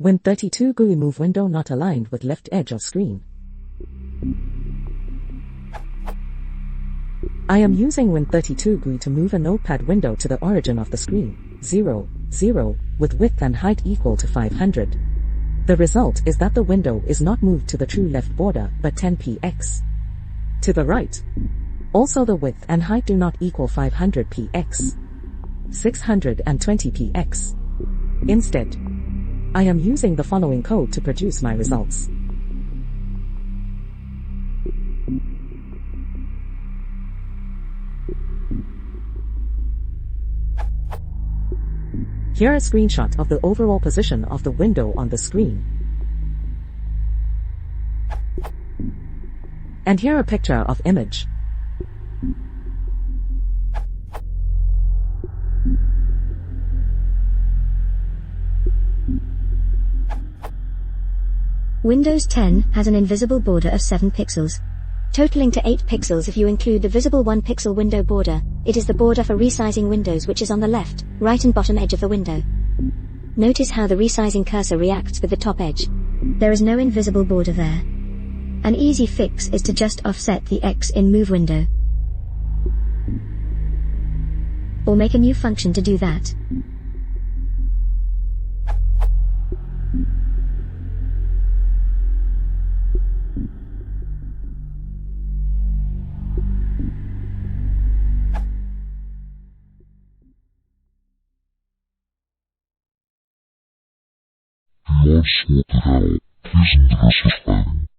win32gui move window not aligned with left edge of screen. I am using win32gui to move a notepad window to the origin of the screen, 0, 0, with width and height equal to 500. The result is that the window is not moved to the true left border but 10 px to the right. Also the width and height do not equal 500 px, 620 px. Instead, I am using the following code to produce my results. Here a screenshot of the overall position of the window on the screen. And here a picture of image. Windows 10 has an invisible border of 7 pixels, totaling to 8 pixels if you include the visible 1 pixel window border. It is the border for resizing windows which is on the left, right and bottom edge of the window. Notice how the resizing cursor reacts with the top edge. There is no invisible border there. An easy fix is to just offset the X in MoveWindow, or make a new function to do that. If you want to sort it out, please interest subscribing.